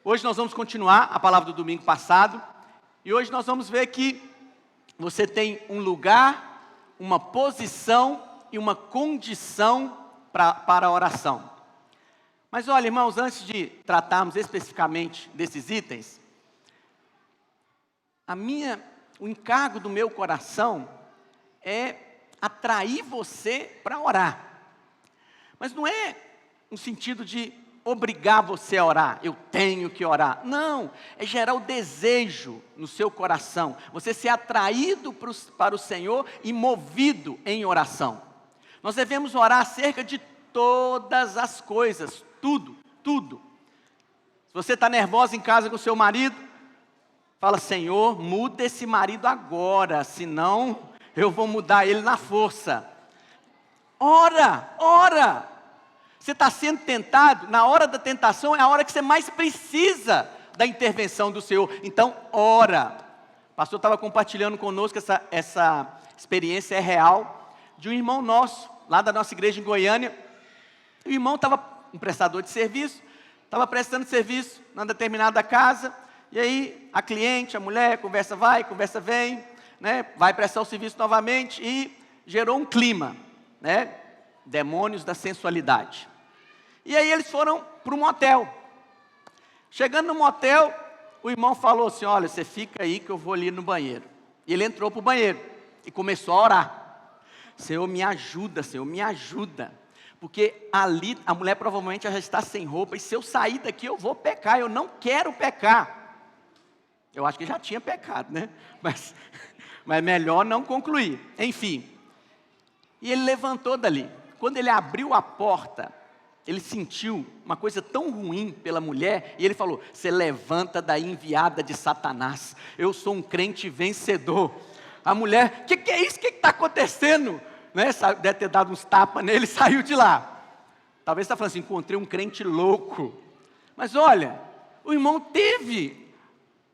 Hoje nós vamos continuar a palavra do domingo passado. E hoje nós vamos ver que você tem um lugar, uma posição e uma condição para a oração. Mas olha, irmãos, antes de tratarmos especificamente desses itens, o encargo do meu coração é atrair você para orar. Mas não é no sentido de obrigar você a orar, eu tenho que orar. Não, é gerar o desejo no seu coração, você ser atraído para o Senhor e movido em oração. Nós devemos orar acerca de todas as coisas, tudo. Se você está nervosa em casa com o seu marido, fala: Senhor, muda esse marido agora, senão eu vou mudar ele na força. Ora. Você está sendo tentado, na hora da tentação é a hora que você mais precisa da intervenção do Senhor. Então, ora. O pastor estava compartilhando conosco essa experiência real de um irmão nosso, lá da nossa igreja em Goiânia. O irmão estava um prestador de serviço, estava prestando serviço numa determinada casa, e aí a cliente, a mulher, conversa vai, conversa vem, né, vai prestar o serviço novamente, e gerou um clima, né, demônios da sensualidade. E aí eles foram para um motel. Chegando no motel, o irmão falou assim: olha, você fica aí que eu vou ali no banheiro. E ele entrou para o banheiro e começou a orar. Senhor, me ajuda, Senhor, me ajuda. Porque ali a mulher provavelmente já está sem roupa, e se eu sair daqui eu vou pecar, eu não quero pecar. Eu acho que já tinha pecado, né? Mas melhor não concluir. Enfim. E ele levantou dali. Quando ele abriu a porta, ele sentiu uma coisa tão ruim pela mulher, e ele falou: você levanta daí, enviada de Satanás, eu sou um crente vencedor. A mulher: que é isso? O que está acontecendo? Né? Deve ter dado uns tapas nele e saiu de lá. Talvez você está falando assim: encontrei um crente louco. Mas olha, o irmão teve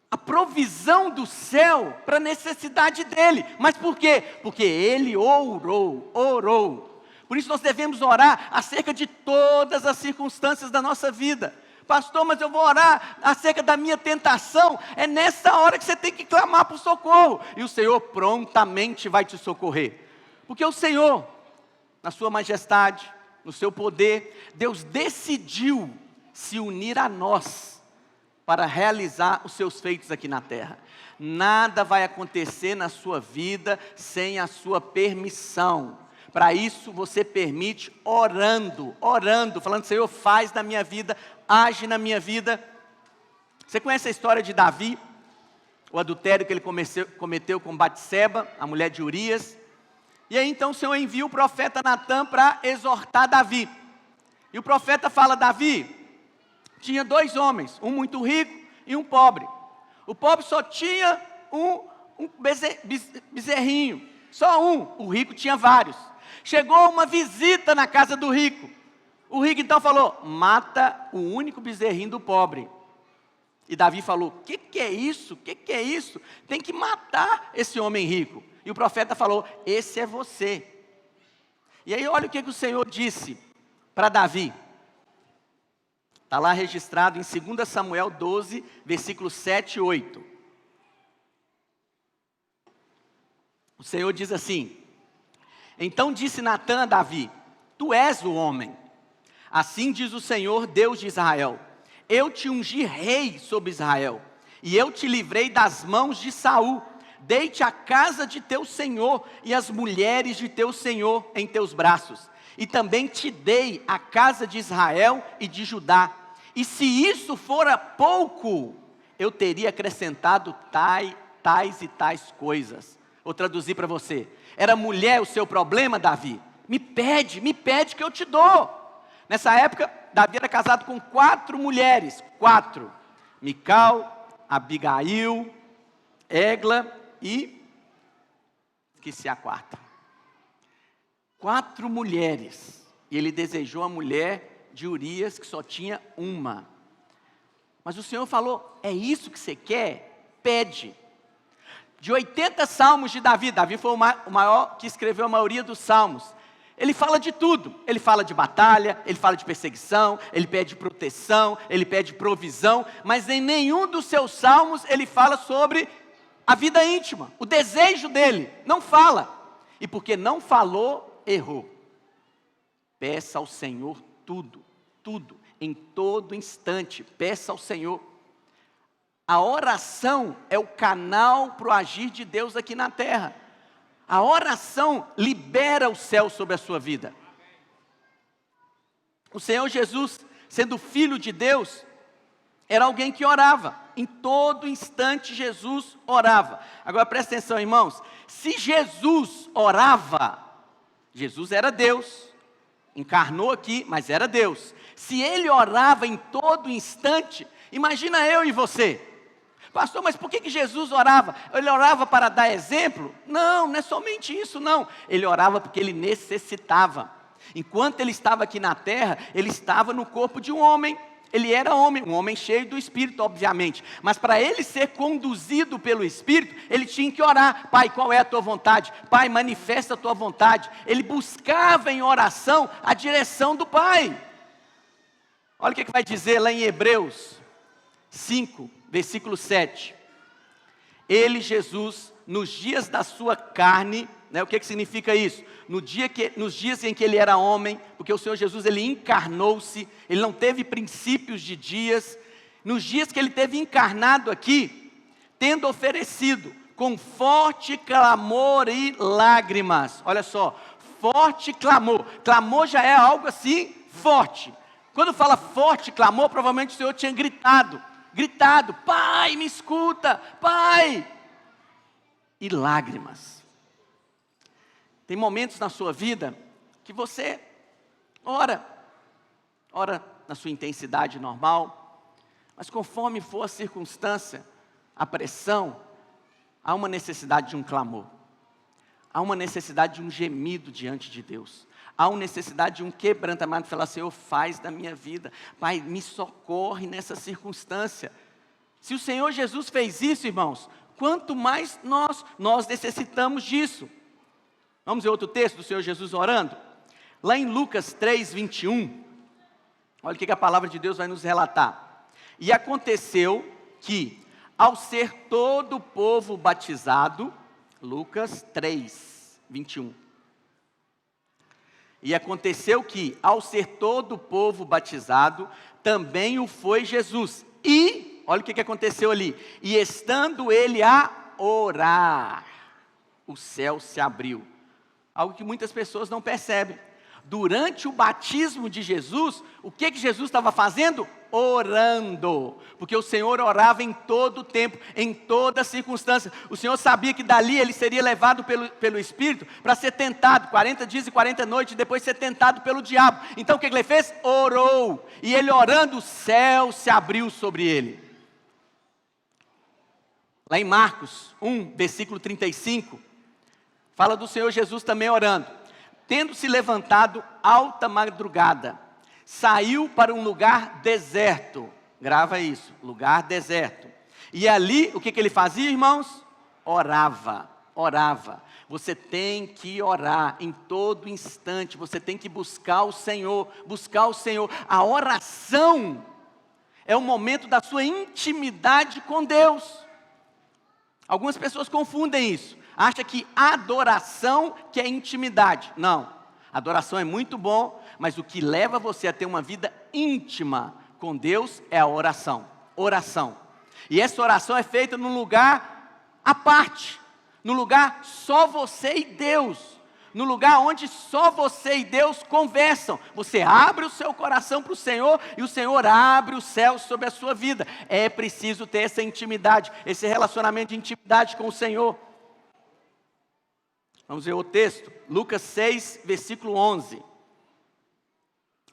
a provisão do céu para a necessidade dele. Mas por quê? Porque ele orou. Por isso nós devemos orar acerca de todas as circunstâncias da nossa vida. Pastor, mas eu vou orar acerca da minha tentação. É nessa hora que você tem que clamar por socorro. E o Senhor prontamente vai te socorrer. Porque o Senhor, na sua majestade, no seu poder, Deus decidiu se unir a nós para realizar os seus feitos aqui na terra. Nada vai acontecer na sua vida sem a sua permissão. Para isso você permite orando, falando: Senhor, faz na minha vida, age na minha vida. Você conhece a história de Davi? O adultério que ele cometeu com Batseba, a mulher de Urias. E aí então o Senhor envia o profeta Natã para exortar Davi. E o profeta fala: Davi tinha 2 homens, um muito rico e um pobre. O pobre só tinha um bezerrinho, só um, o rico tinha vários. Chegou uma visita na casa do rico. O rico então falou: mata o único bezerrinho do pobre. E Davi falou: que é isso? Que é isso? Tem que matar esse homem rico. E o profeta falou: esse é você. E aí olha o que o Senhor disse para Davi. Está lá registrado em 2 Samuel 12, versículos 7 e 8. O Senhor diz assim: então disse Natã a Davi: tu és o homem. Assim diz o Senhor, Deus de Israel: eu te ungi rei sobre Israel, e eu te livrei das mãos de Saul. Dei-te a casa de teu senhor e as mulheres de teu senhor em teus braços. E também te dei a casa de Israel e de Judá. E se isso fora pouco, eu teria acrescentado tais e tais coisas. Vou traduzir para você. Era mulher o seu problema, Davi? Me pede que eu te dou. Nessa época, Davi era casado com 4 mulheres. 4. Mical, Abigail, Egla e... esqueci a 4. 4 mulheres. E ele desejou a mulher de Urias, que só tinha uma. Mas o Senhor falou: é isso que você quer? Pede. De 80 salmos de Davi, Davi foi o maior que escreveu a maioria dos salmos. Ele fala de tudo, ele fala de batalha, ele fala de perseguição, ele pede proteção, ele pede provisão, mas em nenhum dos seus salmos ele fala sobre a vida íntima, o desejo dele, não fala. E porque não falou, errou. Peça ao Senhor tudo, tudo, em todo instante, peça ao Senhor. A oração é o canal para o agir de Deus aqui na terra. A oração libera o céu sobre a sua vida. O Senhor Jesus, sendo Filho de Deus, era alguém que orava. Em todo instante Jesus orava. Agora presta atenção, irmãos. Se Jesus orava, Jesus era Deus. Encarnou aqui, mas era Deus. Se Ele orava em todo instante, imagina eu e você. Pastor, mas por que Jesus orava? Ele orava para dar exemplo? Não, não é somente isso não. Ele orava porque ele necessitava. Enquanto ele estava aqui na terra, ele estava no corpo de um homem. Ele era homem, um homem cheio do Espírito, obviamente. Mas para ele ser conduzido pelo Espírito, ele tinha que orar. Pai, qual é a tua vontade? Pai, manifesta a tua vontade. Ele buscava em oração a direção do Pai. Olha o que vai dizer lá em Hebreus 5, versículo 7. Ele, Jesus, nos dias da sua carne, né, o que significa isso? Nos dias em que ele era homem, porque o Senhor Jesus, ele encarnou-se, ele não teve princípios de dias, nos dias que ele teve encarnado aqui, tendo oferecido com forte clamor e lágrimas, olha só, forte clamor, clamor já é algo assim, forte. Quando fala forte clamor, provavelmente o Senhor tinha gritado, Pai, me escuta, Pai, e lágrimas. Tem momentos na sua vida que você ora na sua intensidade normal, mas conforme for a circunstância, a pressão, há uma necessidade de um clamor, há uma necessidade de um gemido diante de Deus, há uma necessidade de um quebrantamento, de falar, Senhor, faz da minha vida, Pai, me socorre nessa circunstância. Se o Senhor Jesus fez isso, irmãos, quanto mais nós necessitamos disso. Vamos ver outro texto do Senhor Jesus orando? Lá em Lucas 3, 21, olha o que a palavra de Deus vai nos relatar. E aconteceu que, ao ser todo o povo batizado, Lucas 3, 21. E aconteceu que, ao ser todo o povo batizado, também o foi Jesus. E, olha o que aconteceu ali. E estando ele a orar, o céu se abriu. Algo que muitas pessoas não percebem. Durante o batismo de Jesus, o que Jesus estava fazendo? Orando. Porque o Senhor orava em todo o tempo, em toda circunstância. O Senhor sabia que dali ele seria levado pelo Espírito para ser tentado, 40 dias e 40 noites, e depois ser tentado pelo diabo. Então o que ele fez? Orou. E ele orando, o céu se abriu sobre ele. Lá em Marcos 1, versículo 35, fala do Senhor Jesus também orando. Tendo se levantado alta madrugada, saiu para um lugar deserto. Grava isso, lugar deserto. E ali, o que ele fazia, irmãos? Orava. Você tem que orar em todo instante, você tem que buscar o Senhor. A oração é o momento da sua intimidade com Deus. Algumas pessoas confundem isso. Acha que adoração que é intimidade. Não, adoração é muito bom, mas o que leva você a ter uma vida íntima com Deus é a oração. E essa oração é feita num lugar à parte, num lugar só você e Deus, no lugar onde só você e Deus conversam. Você abre o seu coração para o Senhor e o Senhor abre o céu sobre a sua vida. É preciso ter essa intimidade, esse relacionamento de intimidade com o Senhor. Vamos ver o texto, Lucas 6, versículo 11.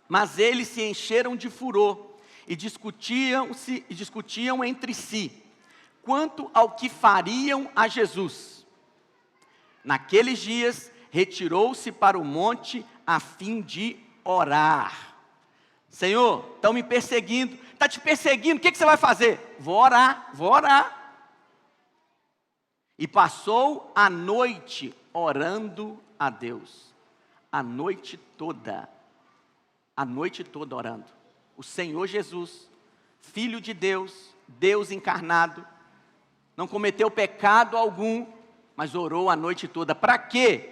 Mas eles se encheram de furor e discutiam entre si, quanto ao que fariam a Jesus. Naqueles dias, retirou-se para o monte a fim de orar. Senhor, estão me perseguindo, está te perseguindo, o que você vai fazer? Vou orar. E passou a noite orando a Deus. a noite toda orando. O Senhor Jesus, Filho de Deus, Deus encarnado, não cometeu pecado algum, mas orou a noite toda. Para quê?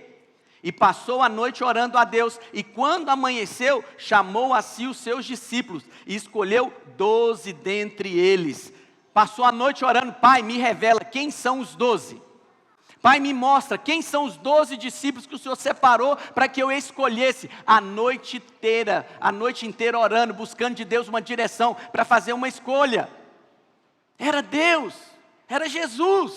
E passou a noite orando a Deus, e quando amanheceu, chamou a si os seus discípulos, e escolheu 12 dentre eles. Passou a noite orando: Pai, me revela quem são os 12. Pai, me mostra quem são os 12 discípulos que o Senhor separou para que eu escolhesse. A noite inteira orando, buscando de Deus uma direção para fazer uma escolha. Era Deus, era Jesus.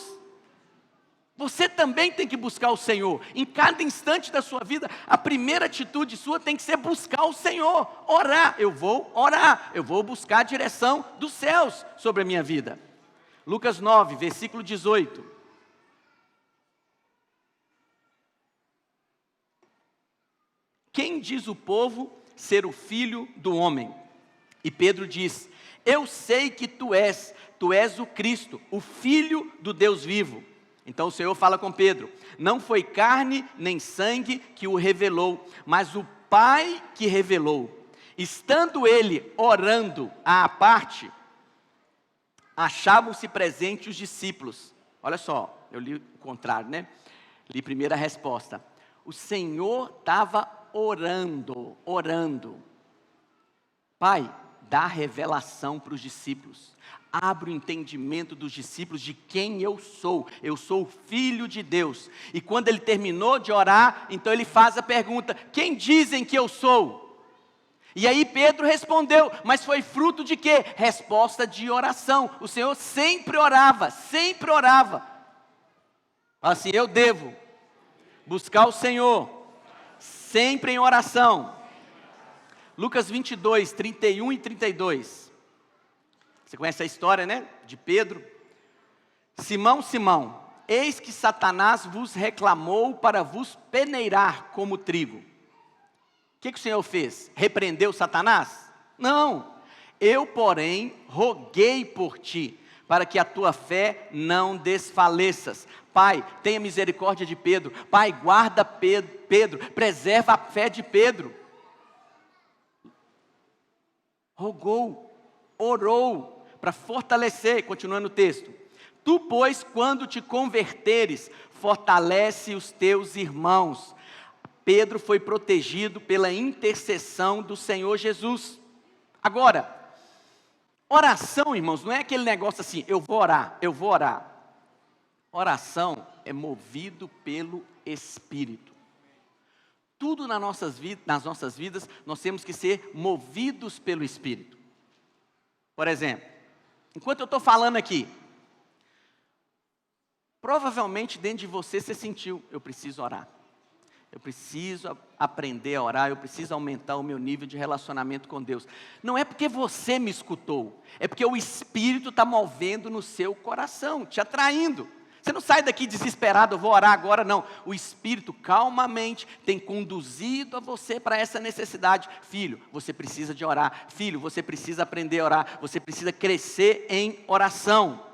Você também tem que buscar o Senhor. Em cada instante da sua vida, a primeira atitude sua tem que ser buscar o Senhor. Orar, eu vou buscar a direção dos céus sobre a minha vida. Lucas 9, versículo 18. Quem diz o povo ser o filho do homem? E Pedro diz: eu sei que tu és o Cristo, o Filho do Deus vivo. Então o Senhor fala com Pedro: não foi carne nem sangue que o revelou, mas o Pai que revelou. Estando ele orando à parte, achavam-se presentes os discípulos. Olha só, eu li o contrário, né? Li primeiro a resposta. O Senhor estava orando. Pai, dá revelação para os discípulos. Abre o entendimento dos discípulos de quem eu sou. Eu sou o Filho de Deus. E quando ele terminou de orar, então ele faz a pergunta: quem dizem que eu sou? E aí Pedro respondeu, mas foi fruto de quê? Resposta de oração. O Senhor sempre orava. Assim, eu devo buscar o Senhor sempre em oração. Lucas 22, 31 e 32. Você conhece a história, né? De Pedro. Simão, Simão, eis que Satanás vos reclamou para vos peneirar como trigo. O que o Senhor fez? Repreendeu Satanás? Não. Eu, porém, roguei por ti, para que a tua fé não desfaleças. Pai, tenha misericórdia de Pedro. Pai, guarda Pedro, preserva a fé de Pedro. Rogou, orou, para fortalecer, continuando o texto. Tu, pois, quando te converteres, fortalece os teus irmãos. Pedro foi protegido pela intercessão do Senhor Jesus. Agora, oração, irmãos, não é aquele negócio assim: eu vou orar. Oração é movido pelo Espírito. Tudo nas nossas vidas, nós temos que ser movidos pelo Espírito. Por exemplo, enquanto eu estou falando aqui, provavelmente dentro de você sentiu: eu preciso orar. Eu preciso aprender a orar, eu preciso aumentar o meu nível de relacionamento com Deus. Não é porque você me escutou, é porque o Espírito está movendo no seu coração, te atraindo. Você não sai daqui desesperado: eu vou orar agora, não. O Espírito calmamente tem conduzido a você para essa necessidade. Filho, você precisa de orar. Filho, você precisa aprender a orar. Você precisa crescer em oração.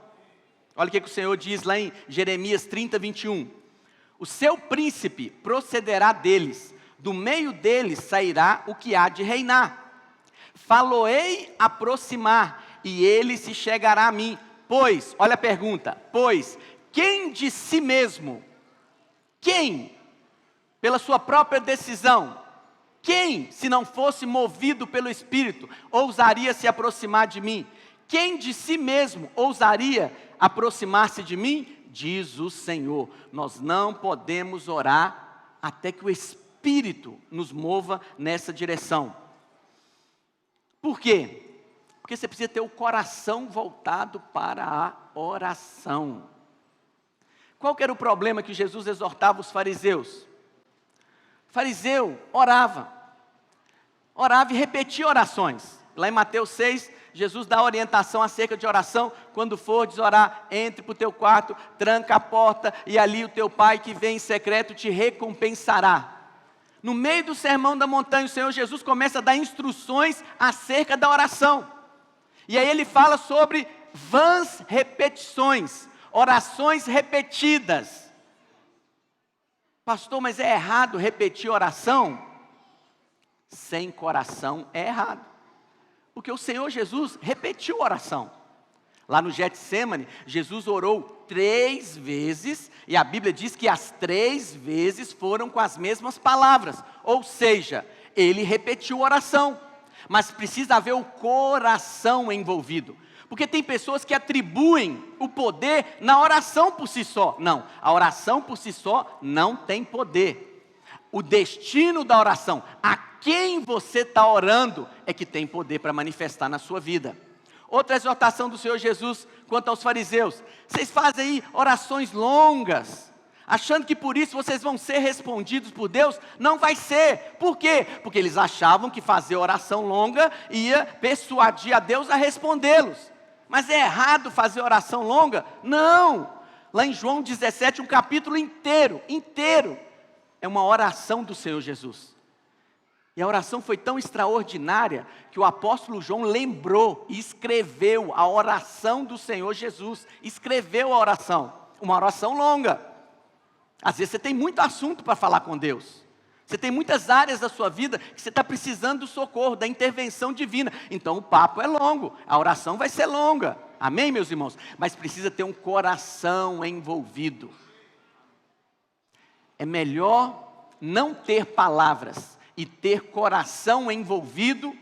Olha o que o Senhor diz lá em Jeremias 30, 21. O seu príncipe procederá deles, do meio deles sairá o que há de reinar. Faloei aproximar, e ele se chegará a mim. Pois, olha a pergunta, pois, quem de si mesmo, quem, pela sua própria decisão, quem, se não fosse movido pelo Espírito, ousaria se aproximar de mim? Quem de si mesmo ousaria aproximar-se de mim? Diz o Senhor. Nós não podemos orar até que o Espírito nos mova nessa direção. Por quê? Porque você precisa ter o coração voltado para a oração. Qual que era o problema que Jesus exortava os fariseus? O fariseu orava e repetia orações. Lá em Mateus 6, Jesus dá orientação acerca de oração. Quando fordes orar, entre para o teu quarto, tranca a porta, e ali o teu pai que vem em secreto te recompensará. No meio do sermão da montanha, o Senhor Jesus começa a dar instruções acerca da oração. E aí ele fala sobre vãs repetições, orações repetidas. Pastor, mas é errado repetir oração? Sem coração é errado. Porque o Senhor Jesus repetiu a oração. Lá no Getsêmani, Jesus orou 3 vezes, e a Bíblia diz que as 3 vezes foram com as mesmas palavras. Ou seja, ele repetiu a oração, mas precisa haver o coração envolvido. Porque tem pessoas que atribuem o poder na oração por si só. Não, a oração por si só não tem poder. O destino da oração, a quem você está orando, é que tem poder para manifestar na sua vida. Outra exortação do Senhor Jesus quanto aos fariseus: vocês fazem aí orações longas, achando que por isso vocês vão ser respondidos por Deus. Não vai ser. Por quê? Porque eles achavam que fazer oração longa ia persuadir a Deus a respondê-los. Mas é errado fazer oração longa? Não. Lá em João 17, um capítulo inteiro, é uma oração do Senhor Jesus. E a oração foi tão extraordinária que o apóstolo João lembrou e escreveu a oração do Senhor Jesus. Escreveu a oração, uma oração longa. Às vezes você tem muito assunto para falar com Deus. Você tem muitas áreas da sua vida que você está precisando do socorro, da intervenção divina. Então o papo é longo, a oração vai ser longa. Amém, meus irmãos? Mas precisa ter um coração envolvido. É melhor não ter palavras e ter coração envolvido,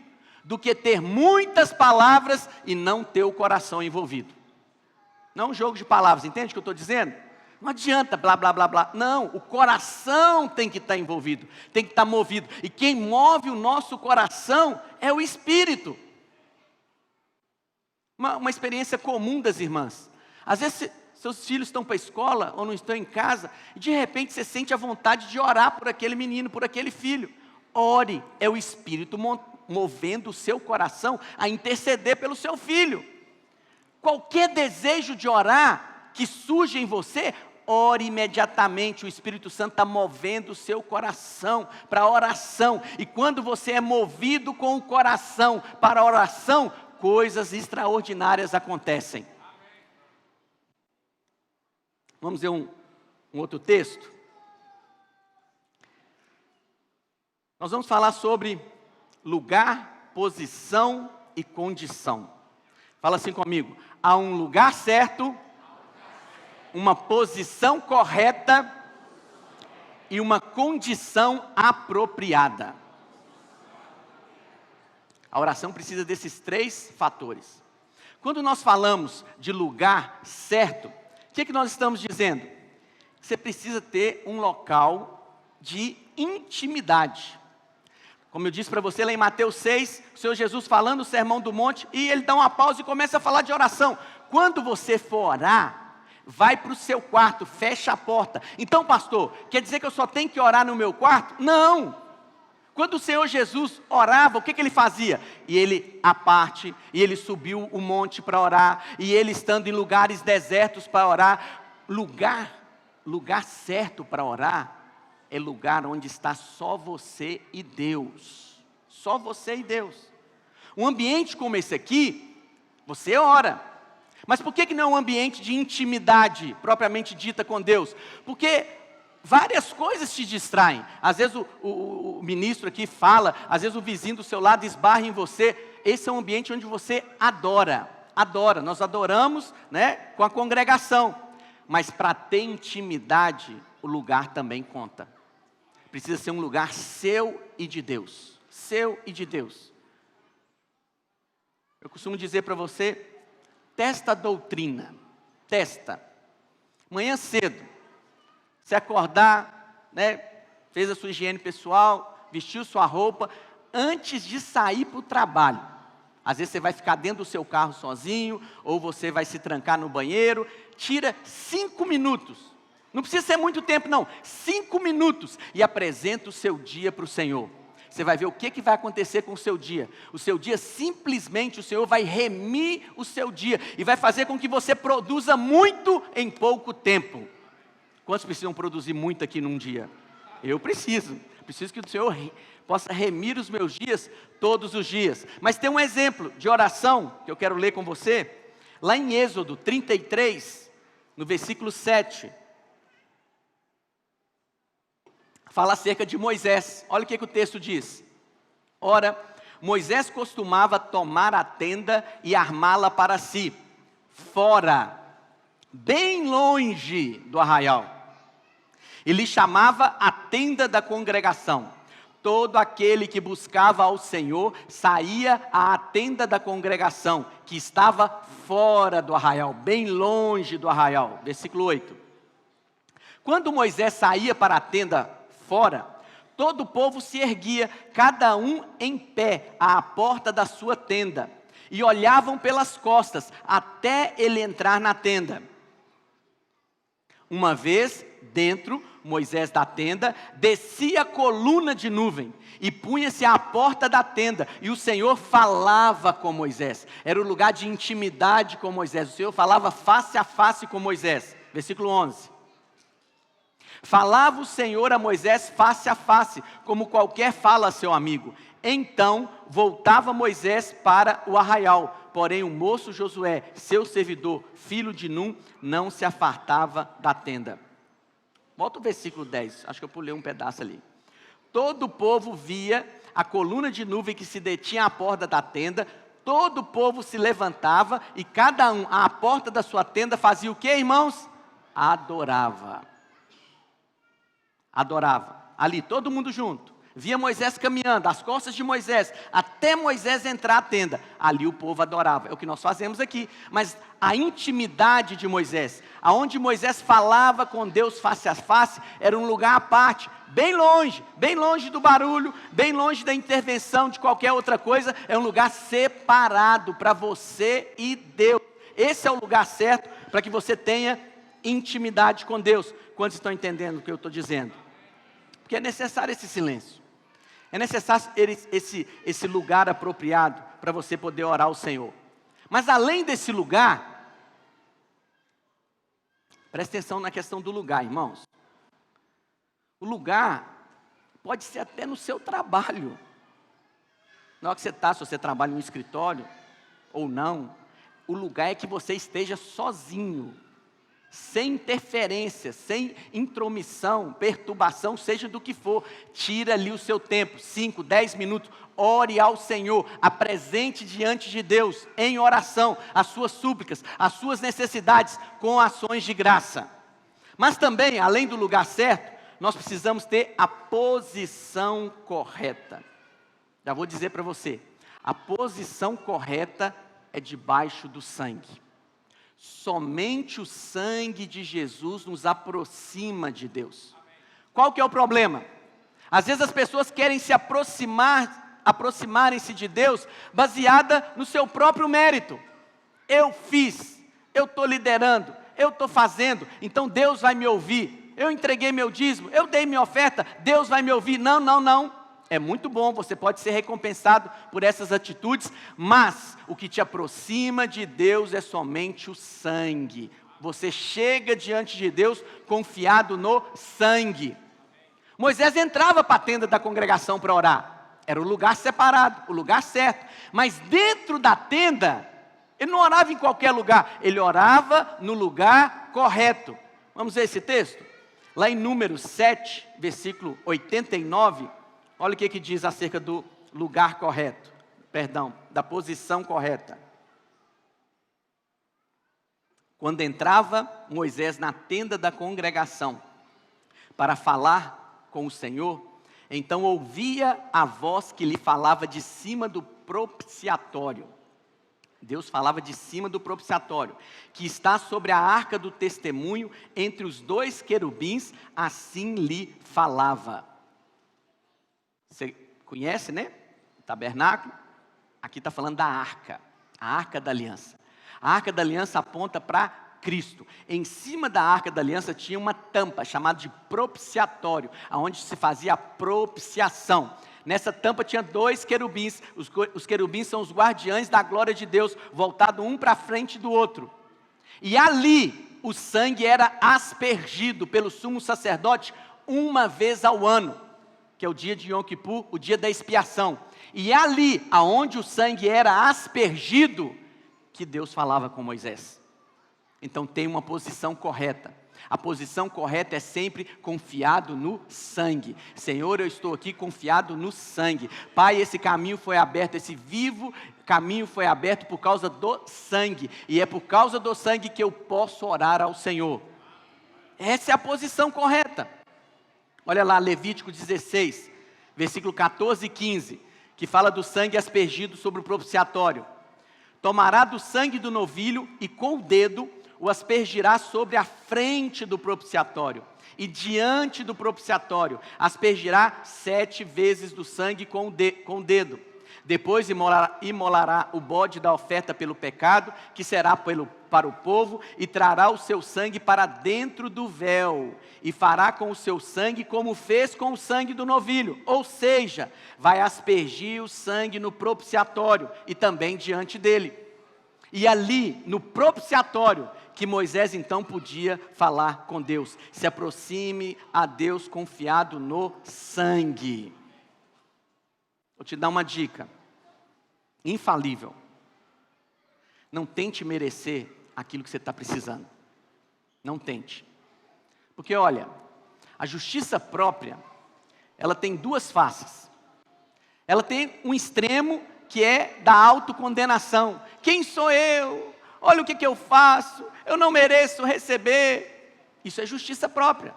do que ter muitas palavras e não ter o coração envolvido. Não é um jogo de palavras, entende o que eu estou dizendo? Não adianta blá, blá, blá, blá. Não, o coração tem que estar envolvido, tem que estar movido. E quem move o nosso coração é o Espírito. Uma experiência comum das irmãs. Às vezes seus filhos estão para a escola ou não estão em casa, e de repente você sente a vontade de orar por aquele menino, por aquele filho. Ore, é o Espírito movendo o seu coração a interceder pelo seu filho. Qualquer desejo de orar que surge em você, ore imediatamente. O Espírito Santo está movendo o seu coração para a oração. E quando você é movido com o coração para a oração, coisas extraordinárias acontecem. Vamos ver um outro texto? Nós vamos falar sobre lugar, posição e condição. Fala assim comigo: há um lugar certo, uma posição correta e uma condição apropriada. A oração precisa desses 3 fatores. Quando nós falamos de lugar certo, o que nós estamos dizendo? Você precisa ter um local de intimidade. Como eu disse para você lá em Mateus 6, o Senhor Jesus falando o Sermão do Monte, e ele dá uma pausa e começa a falar de oração. Quando você for orar, vai para o seu quarto, fecha a porta. Então, pastor, quer dizer que eu só tenho que orar no meu quarto? Não! Quando o Senhor Jesus orava, o que ele fazia? E ele, à parte, e ele subiu o monte para orar, e ele estando em lugares desertos para orar. Lugar certo para orar é lugar onde está só você e Deus. Só você e Deus. Um ambiente como esse aqui, você ora. Mas por que não é um ambiente de intimidade, propriamente dita, com Deus? Porque várias coisas te distraem. Às vezes o ministro aqui fala, às vezes o vizinho do seu lado esbarra em você. Esse é um ambiente onde você adora. Nós adoramos, né, com a congregação. Mas para ter intimidade, o lugar também conta. Precisa ser um lugar seu e de Deus. Seu e de Deus. Eu costumo dizer para você, testa a doutrina. Testa. Manhã cedo, você acordar, né, fez a sua higiene pessoal, vestiu sua roupa, antes de sair para o trabalho. Às vezes você vai ficar dentro do seu carro sozinho, ou você vai se trancar no banheiro. Tira 5 minutos. Não precisa ser muito tempo não, 5 minutos, e apresenta o seu dia para o Senhor. Você vai ver o que vai acontecer com o seu dia. O seu dia, simplesmente, o Senhor vai remir o seu dia, e vai fazer com que você produza muito em pouco tempo. Quantos precisam produzir muito aqui num dia? Eu preciso que o Senhor possa remir os meus dias, todos os dias. Mas tem um exemplo de oração, que eu quero ler com você, lá em Êxodo 33, no versículo 7. fala acerca de Moisés. Olha o que o texto diz. Ora, Moisés costumava tomar a tenda e armá-la para si, fora, bem longe do arraial. Ele chamava a tenda da congregação. Todo aquele que buscava ao Senhor saía à tenda da congregação, que estava fora do arraial, bem longe do arraial. Versículo 8. Quando Moisés saía para a tenda fora, todo o povo se erguia, cada um em pé, à porta da sua tenda, e olhavam pelas costas, até ele entrar na tenda. Uma vez dentro, Moisés da tenda, descia a coluna de nuvem, e punha-se à porta da tenda, e o Senhor falava com Moisés. Era o lugar de intimidade com Moisés. O Senhor falava face a face com Moisés. Versículo 11. Falava o Senhor a Moisés face a face, como qualquer fala a seu amigo. Então voltava Moisés para o arraial, porém o moço Josué, seu servidor, filho de Num, não se apartava da tenda. Volta o versículo 10, acho que eu pulei um pedaço ali. Todo o povo via a coluna de nuvem que se detinha à porta da tenda, todo o povo se levantava e cada um à porta da sua tenda fazia o que, irmãos? Adorava. Ali todo mundo junto, via Moisés caminhando, as costas de Moisés, até Moisés entrar à tenda, ali o povo adorava, é o que nós fazemos aqui, mas a intimidade de Moisés, aonde Moisés falava com Deus face a face, era um lugar à parte, bem longe do barulho, bem longe da intervenção de qualquer outra coisa, é um lugar separado para você e Deus. Esse é o lugar certo para que você tenha intimidade com Deus. Quantos estão entendendo o que eu estou dizendo? Porque é necessário esse silêncio. É necessário esse lugar apropriado para você poder orar ao Senhor. Mas além desse lugar, presta atenção na questão do lugar, irmãos. O lugar pode ser até no seu trabalho. Na hora que você está, se você trabalha no escritório ou não, o lugar é que você esteja sozinho, sem interferência, sem intromissão, perturbação, seja do que for. Tira ali o seu tempo, 5, 10 minutos, ore ao Senhor, apresente diante de Deus, em oração, as suas súplicas, as suas necessidades, com ações de graça. Mas também, além do lugar certo, nós precisamos ter a posição correta. Já vou dizer para você, a posição correta é debaixo do sangue. Somente o sangue de Jesus nos aproxima de Deus. Qual que é o problema? Às vezes as pessoas querem se aproximarem-se de Deus baseada no seu próprio mérito. Eu fiz, eu estou liderando, eu estou fazendo, então Deus vai me ouvir. Eu entreguei meu dízimo, eu dei minha oferta, Deus vai me ouvir. Não. É muito bom, você pode ser recompensado por essas atitudes, mas o que te aproxima de Deus é somente o sangue. Você chega diante de Deus confiado no sangue. Moisés entrava para a tenda da congregação para orar. Era o lugar separado, o lugar certo. Mas dentro da tenda, ele não orava em qualquer lugar, ele orava no lugar correto. Vamos ver esse texto? Lá em Números 7, versículo 89, olha o que diz acerca do lugar correto, da posição correta. Quando entrava Moisés na tenda da congregação para falar com o Senhor, então ouvia a voz que lhe falava de cima do propiciatório. Deus falava de cima do propiciatório, que está sobre a arca do testemunho, entre os dois querubins, assim lhe falava. Você conhece, né? O tabernáculo. Aqui está falando da arca, a arca da aliança. A arca da aliança aponta para Cristo. Em cima da arca da aliança tinha uma tampa chamada de propiciatório, onde se fazia a propiciação. Nessa tampa tinha dois querubins. Os querubins são os guardiães da glória de Deus, voltado um para frente do outro. E ali o sangue era aspergido pelo sumo sacerdote uma vez ao ano, que é o dia de Yom Kippur, o dia da expiação. E é ali, aonde o sangue era aspergido, que Deus falava com Moisés. Então tem uma posição correta. A posição correta é sempre confiado no sangue. Senhor, eu estou aqui confiado no sangue. Pai, esse caminho foi aberto, esse vivo caminho foi aberto por causa do sangue. E é por causa do sangue que eu posso orar ao Senhor. Essa é a posição correta. Olha lá, Levítico 16, versículo 14 e 15, que fala do sangue aspergido sobre o propiciatório. Tomará do sangue do novilho e com o dedo o aspergirá sobre a frente do propiciatório, e diante do propiciatório aspergirá 7 vezes do sangue com o dedo. Depois imolará o bode da oferta pelo pecado, que será para o povo, e trará o seu sangue para dentro do véu, e fará com o seu sangue como fez com o sangue do novilho, ou seja, vai aspergir o sangue no propiciatório, e também diante dele. E ali, no propiciatório, que Moisés então podia falar com Deus. Se aproxime a Deus confiado no sangue. Vou te dar uma dica, infalível. Não tente merecer aquilo que você está precisando. Não tente. Porque olha, a justiça própria, ela tem 2 faces. Ela tem um extremo que é da autocondenação. Quem sou eu? Olha o que eu faço, eu não mereço receber. Isso é justiça própria.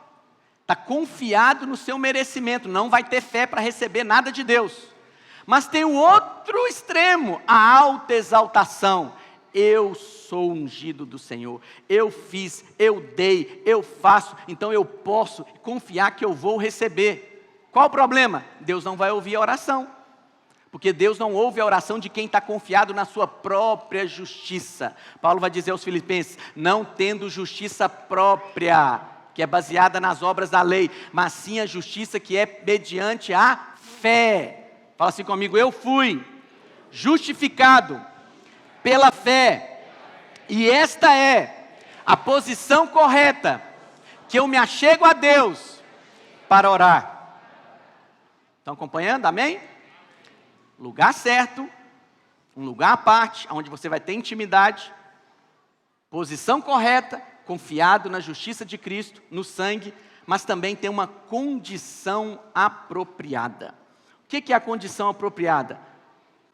Está confiado no seu merecimento, não vai ter fé para receber nada de Deus. Mas tem o outro extremo, a autoexaltação. Eu sou ungido do Senhor, eu fiz, eu dei, eu faço, então eu posso confiar que eu vou receber. Qual o problema? Deus não vai ouvir a oração. Porque Deus não ouve a oração de quem está confiado na sua própria justiça. Paulo vai dizer aos Filipenses, não tendo justiça própria, que é baseada nas obras da lei, mas sim a justiça que é mediante a fé. Fala assim comigo, eu fui justificado pela fé, e esta é a posição correta, que eu me achego a Deus para orar. Estão acompanhando? Amém? Lugar certo, um lugar à parte, onde você vai ter intimidade, posição correta, confiado na justiça de Cristo, no sangue, mas também tem uma condição apropriada. O que é a condição apropriada?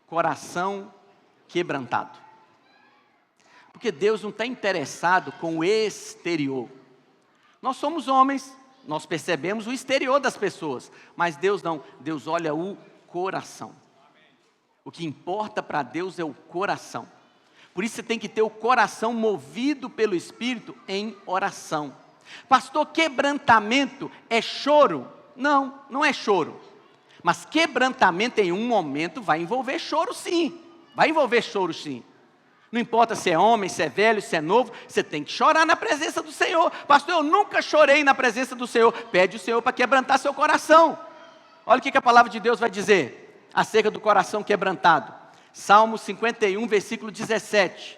Coração quebrantado. Porque Deus não está interessado com o exterior. Nós somos homens, nós percebemos o exterior das pessoas, mas Deus não, Deus olha o coração. O que importa para Deus é o coração. Por isso você tem que ter o coração movido pelo Espírito em oração. Pastor, quebrantamento é choro? Não, não é choro. Mas quebrantamento em um momento vai envolver choro sim. Vai envolver choro sim. Não importa se é homem, se é velho, se é novo, você tem que chorar na presença do Senhor. Pastor, eu nunca chorei na presença do Senhor. Pede o Senhor para quebrantar seu coração. Olha o que a palavra de Deus vai dizer acerca do coração quebrantado. Salmo 51, versículo 17.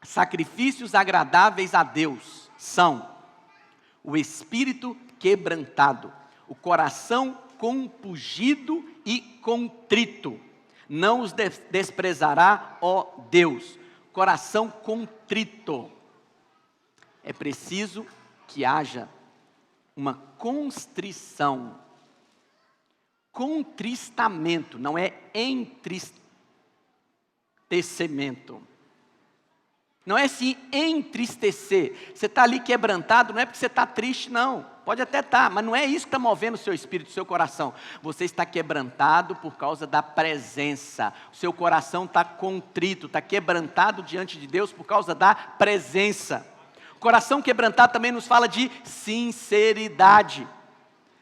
Sacrifícios agradáveis a Deus são o espírito quebrantado, o coração compungido e contrito. Não os desprezará, ó Deus. Coração contrito. É preciso que haja uma constrição, contristamento, não é entristecimento. Não é assim entristecer. Você está ali quebrantado, não é porque você está triste, não. Pode até estar, mas não é isso que está movendo o seu espírito, o seu coração. Você está quebrantado por causa da presença. O seu coração está contrito, está quebrantado diante de Deus por causa da presença. O coração quebrantado também nos fala de sinceridade.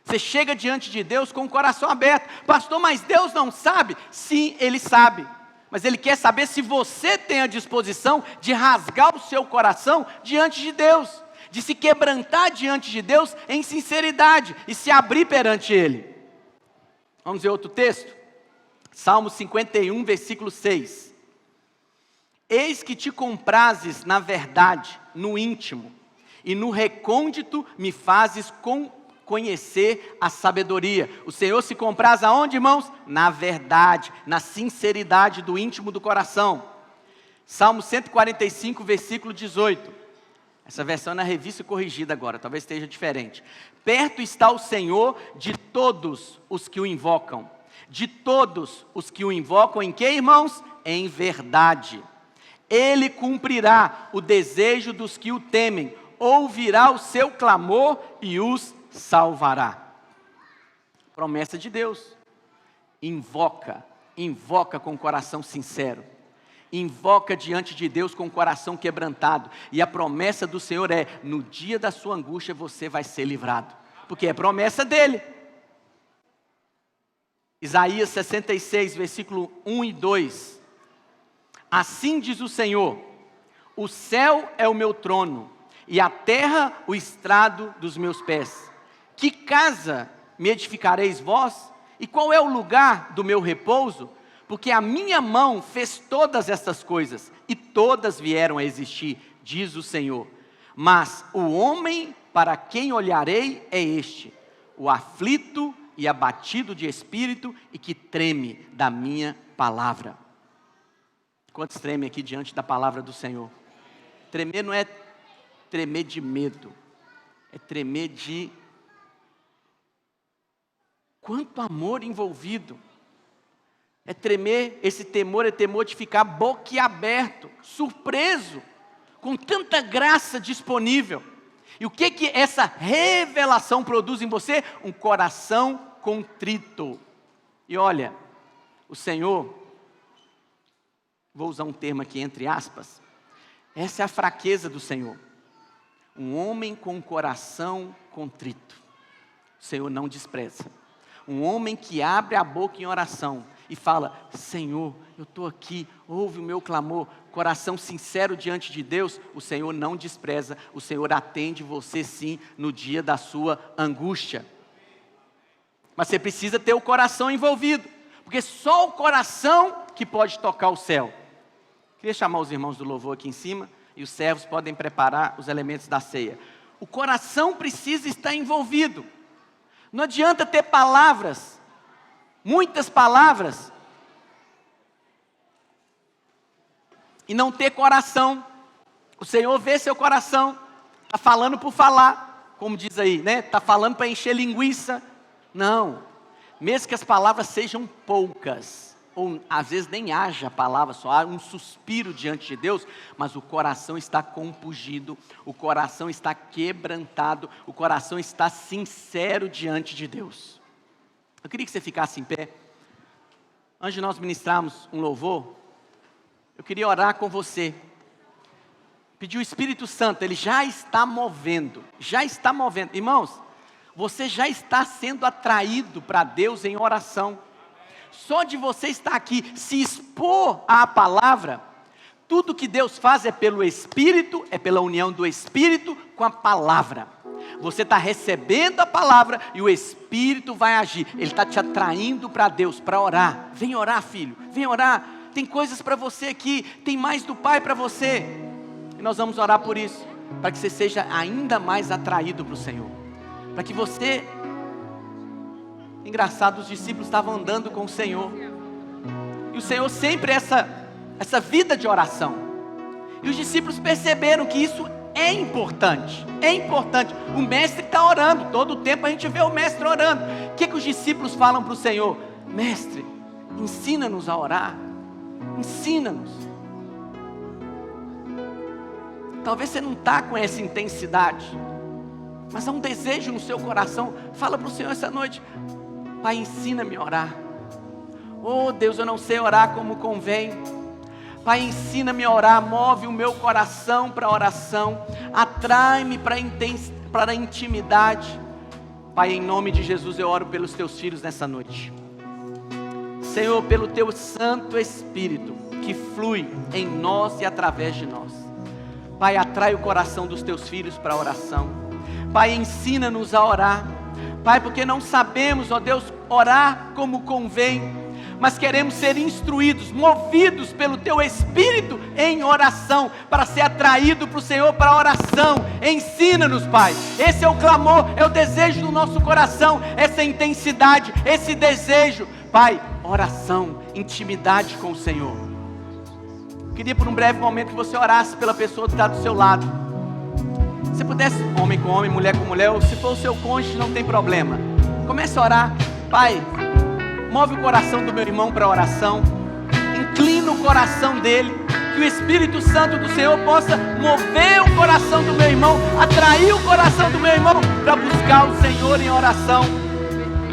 Você chega diante de Deus com o coração aberto. Pastor, mas Deus não sabe? Sim, Ele sabe. Mas Ele quer saber se você tem a disposição de rasgar o seu coração diante de Deus. De se quebrantar diante de Deus em sinceridade e se abrir perante Ele. Vamos ver outro texto? Salmo 51, versículo 6. Eis que te comprazes na verdade, no íntimo, e no recôndito me fazes conhecer a sabedoria. O Senhor se compraz aonde, irmãos? Na verdade, na sinceridade do íntimo do coração. Salmo 145, versículo 18. Essa versão é na revista corrigida agora, talvez esteja diferente. Perto está o Senhor de todos os que o invocam. De todos os que o invocam, em que, irmãos? Em verdade. Ele cumprirá o desejo dos que o temem, ouvirá o seu clamor e os salvará. Promessa de Deus. Invoca com o coração sincero. Invoca diante de Deus com o coração quebrantado. E a promessa do Senhor é: no dia da sua angústia você vai ser livrado. Porque é promessa dele. Isaías 66, versículo 1 e 2. Assim diz o Senhor: o céu é o meu trono, e a terra o estrado dos meus pés. Que casa me edificareis vós? E qual é o lugar do meu repouso? Porque a minha mão fez todas estas coisas, e todas vieram a existir, diz o Senhor. Mas o homem para quem olharei é este, o aflito e abatido de espírito, e que treme da minha palavra. Quantos tremem aqui diante da palavra do Senhor? Tremer não é tremer de medo, é tremer de quanto amor envolvido. É tremer, esse temor é temor de ficar boquiaberto, surpreso, com tanta graça disponível. E o que essa revelação produz em você? Um coração contrito. E olha, o Senhor, vou usar um termo aqui entre aspas, essa é a fraqueza do Senhor. Um homem com um coração contrito, o Senhor não despreza. Um homem que abre a boca em oração e fala: Senhor, eu estou aqui, ouve o meu clamor, coração sincero diante de Deus, o Senhor não despreza, o Senhor atende você sim no dia da sua angústia. Mas você precisa ter o coração envolvido, porque só o coração que pode tocar o céu. Queria chamar os irmãos do louvor aqui em cima, e os servos podem preparar os elementos da ceia. O coração precisa estar envolvido. Não adianta ter palavras, muitas palavras, e não ter coração. O Senhor vê seu coração, está falando por falar, como diz aí, né? Está falando para encher linguiça. Não, mesmo que as palavras sejam poucas, ou às vezes nem haja palavra, só há um suspiro diante de Deus, mas o coração está compungido, o coração está quebrantado, o coração está sincero diante de Deus. Eu queria que você ficasse em pé. Antes de nós ministrarmos um louvor, eu queria orar com você, pedir o Espírito Santo, Ele já está movendo, irmãos, você já está sendo atraído para Deus em oração. Só de você estar aqui, se expor à palavra, tudo que Deus faz é pelo Espírito, é pela união do Espírito com a palavra. Você está recebendo a palavra e o Espírito vai agir. Ele está te atraindo para Deus, para orar. Vem orar, filho, vem orar. Tem coisas para você aqui, tem mais do Pai para você. E nós vamos orar por isso, para que você seja ainda mais atraído para o Senhor. Para que você... Engraçado, os discípulos estavam andando com o Senhor. E o Senhor sempre essa vida de oração. E os discípulos perceberam que isso é importante. É importante. O mestre está orando. Todo o tempo a gente vê o mestre orando. O que os discípulos falam para o Senhor? Mestre, ensina-nos a orar. Ensina-nos. Talvez você não está com essa intensidade, mas há um desejo no seu coração. Fala para o Senhor essa noite: Pai, ensina-me a orar. Oh Deus, eu não sei orar como convém. Pai, ensina-me a orar, move o meu coração para a oração, atrai-me para a intimidade. Pai, em nome de Jesus eu oro pelos teus filhos nessa noite. Senhor, pelo teu Santo Espírito que flui em nós e através de nós. Pai, atrai o coração dos teus filhos para a oração. Pai, ensina-nos a orar. Pai, porque não sabemos, ó Deus, orar como convém, mas queremos ser instruídos, movidos pelo Teu Espírito em oração, para ser atraído para o Senhor, para a oração. Ensina-nos, Pai. Esse é o clamor, é o desejo do nosso coração, essa intensidade, esse desejo. Pai, oração, intimidade com o Senhor. queria por um breve momento que você orasse pela pessoa que está do seu lado. Se pudesse, homem com homem, mulher com mulher, ou se for o seu cônjuge, não tem problema. Comece a orar. Pai, move o coração do meu irmão para a oração. Inclina o coração dele. Que o Espírito Santo do Senhor possa mover o coração do meu irmão, atrair o coração do meu irmão para buscar o Senhor em oração.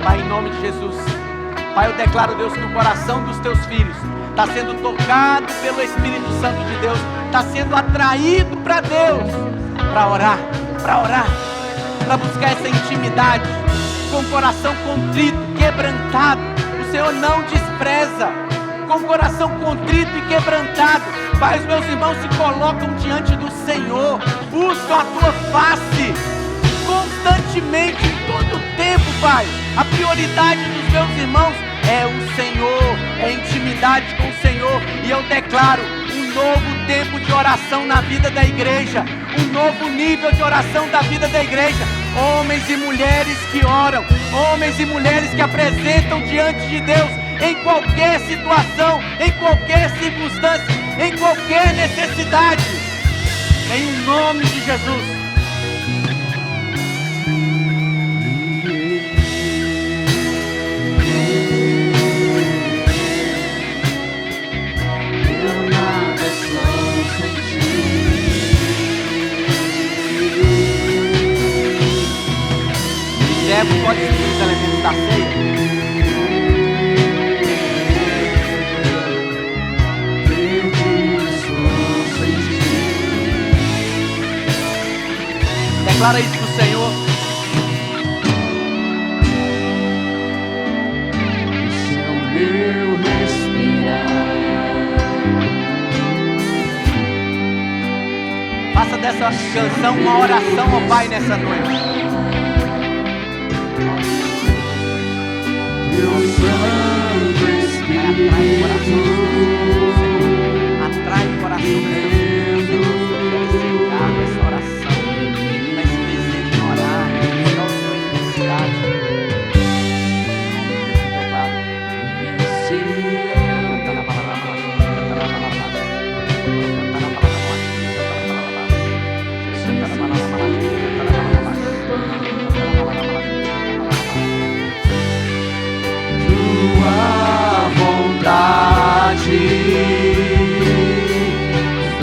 Pai, em nome de Jesus. Pai, eu declaro, Deus, que o coração dos teus filhos está sendo tocado pelo Espírito Santo de Deus, está sendo atraído para Deus, para orar, para buscar essa intimidade, com o coração contrito, quebrantado. O Senhor não despreza, com o coração contrito e quebrantado. Pai, os meus irmãos se colocam diante do Senhor, buscam a tua face, constantemente, em todo o tempo, Pai. A prioridade dos meus irmãos é o Senhor, é intimidade com o Senhor. E eu declaro um novo tempo de oração na vida da igreja, um novo nível de oração da vida da igreja. Homens e mulheres que oram, homens e mulheres que apresentam diante de Deus, em qualquer situação, em qualquer circunstância, em qualquer necessidade, em nome de Jesus. Pode seguir os elementos da ceia. Declara isso pro Senhor. Esse é o meu respirar. Faça dessa canção uma oração ao Pai nessa noite. Meu Santo Espírito, atrai o coração do Senhor, chegar nessa oração, nesse desejo de orar, buscar a sua intensidade.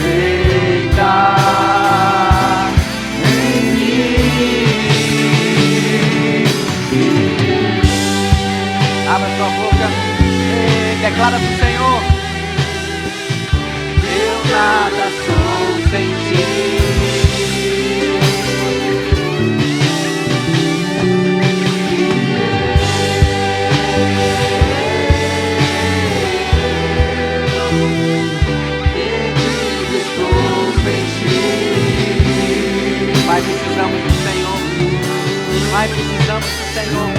feita em mim. Abra sua boca e declara para o Senhor: eu nada sou sem ti. Pai, precisamos do Senhor. Pai, precisamos do Senhor.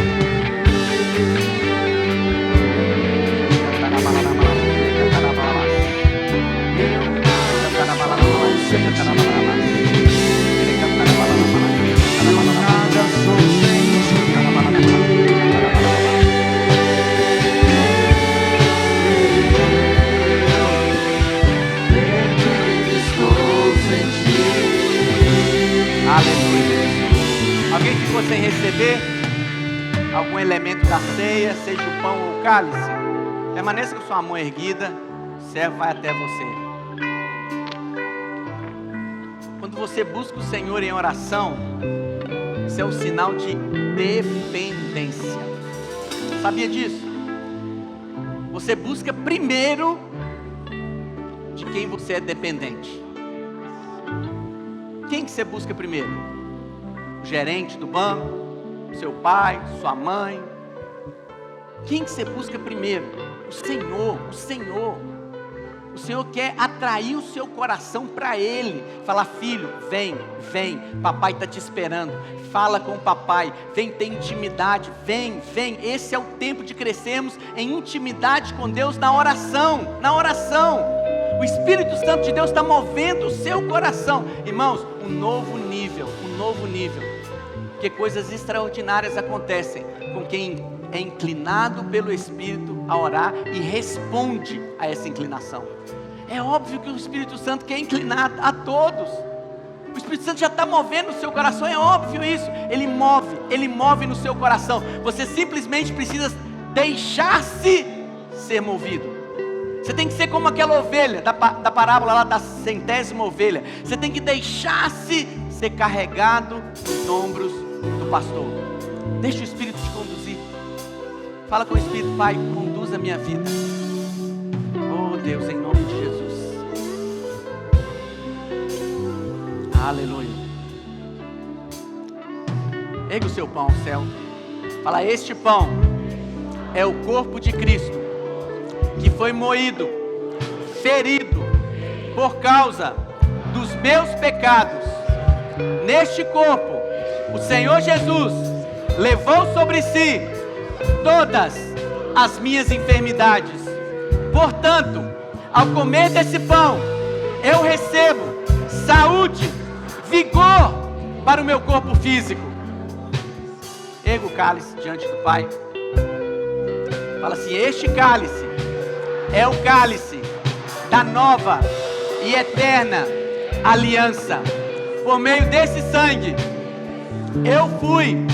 Aleluia. Alguém ficou sem receber algum elemento da ceia, seja o pão ou o cálice? Permaneça com sua mão erguida, o servo vai até você. Quando você busca o Senhor em oração, isso é um sinal de dependência. Sabia disso? Você busca primeiro de quem você é dependente. Quem que você busca primeiro? O gerente do banco? Seu pai? Sua mãe? Quem que você busca primeiro? O Senhor, o Senhor. O Senhor quer atrair o seu coração para Ele. Falar: filho, vem, vem, papai está te esperando. Fala com o papai, vem ter intimidade, vem, vem. Esse é o tempo de crescermos em intimidade com Deus na oração, na oração. O Espírito Santo de Deus está movendo o seu coração. Irmãos, um novo nível. Porque coisas extraordinárias acontecem com quem é inclinado pelo Espírito a orar e responde a essa inclinação. É óbvio que o Espírito Santo quer inclinar a todos. O Espírito Santo já está movendo o seu coração, é óbvio isso. Ele move no seu coração. Você simplesmente precisa deixar-se ser movido. Você tem que ser como aquela ovelha da parábola lá da 100ª ovelha. Você tem que deixar-se ser carregado nos ombros do pastor. Deixa o Espírito te conduzir. Fala com o Espírito: Pai, conduz a minha vida. Oh Deus, em nome de Jesus. Aleluia. Ergue o seu pão ao céu. Fala: este pão é o corpo de Cristo, que foi moído, ferido por causa dos meus pecados. Neste corpo, o Senhor Jesus levou sobre si todas as minhas enfermidades. Portanto, ao comer desse pão, eu recebo saúde, vigor para o meu corpo físico. Erga o cálice diante do Pai. Fala assim: este cálice é o cálice da nova e eterna aliança. Por meio desse sangue, eu fui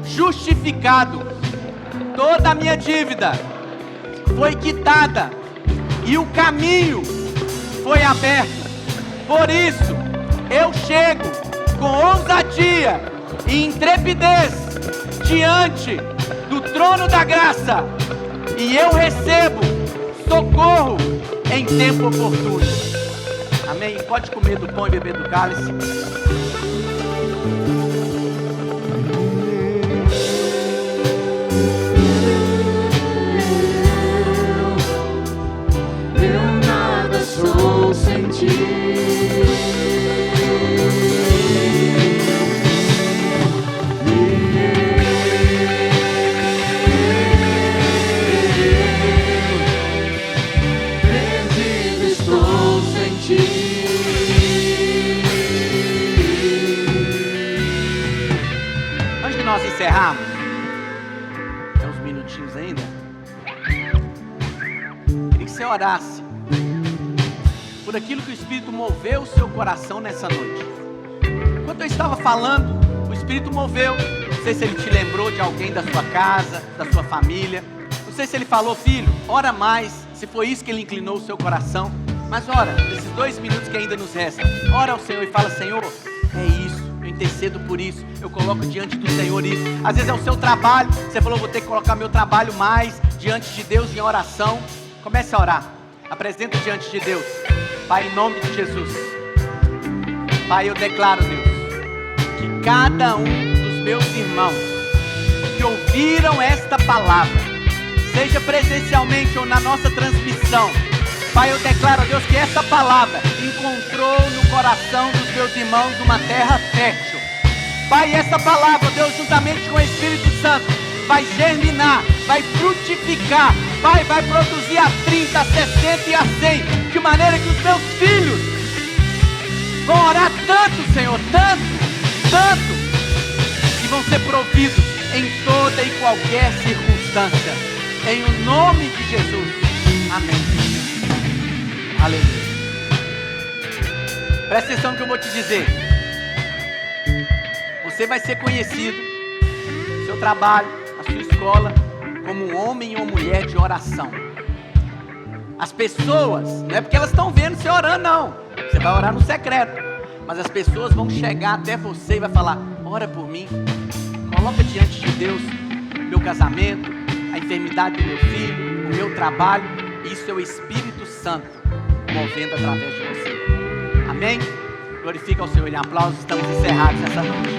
justificado. Toda a minha dívida foi quitada e o caminho foi aberto. Por isso, eu chego com ousadia e intrepidez diante do trono da graça e eu recebo socorro em tempo oportuno. Amém? Pode comer do pão e beber do cálice. Eu nada sou sem ti. Nós encerramos. Tem uns minutinhos ainda. Queria que você orasse por aquilo que o Espírito moveu o seu coração nessa noite. Enquanto eu estava falando, o Espírito moveu. Não sei se ele te lembrou de alguém da sua casa, da sua família. Não sei se ele falou: filho, ora mais. Se foi isso que ele inclinou o seu coração. Mas ora, nesses 2 minutos que ainda nos restam, ora ao Senhor e fala: Senhor, é isso. Eu intercedo por isso, eu coloco diante do Senhor isso. Às vezes é o seu trabalho, você falou: vou ter que colocar meu trabalho mais diante de Deus em oração. Comece a orar, apresenta diante de Deus. Pai, em nome de Jesus, Pai, eu declaro, Deus, que cada um dos meus irmãos que ouviram esta palavra, seja presencialmente ou na nossa transmissão, Pai, eu declaro, Deus, que essa palavra encontrou no coração dos meus irmãos uma terra fértil. Pai, essa palavra, Deus, juntamente com o Espírito Santo, vai germinar, vai frutificar. Pai, vai produzir a 30, a 60 e a 100. De maneira que os meus filhos vão orar tanto, Senhor, tanto, que vão ser providos em toda e qualquer circunstância. Em o nome de Jesus. Amém. Aleluia. Presta atenção no que eu vou te dizer. Você vai ser conhecido no seu trabalho, na sua escola, como um homem e uma mulher de oração. As pessoas, não é porque elas estão vendo você orando, não. Você vai orar no secreto. Mas as pessoas vão chegar até você e vai falar: ora por mim. Coloca diante de Deus o meu casamento, a enfermidade do meu filho, o meu trabalho. Isso é o Espírito Santo movendo através de você. Amém? Glorifica ao Senhor em aplausos. Estamos encerrados essa noite.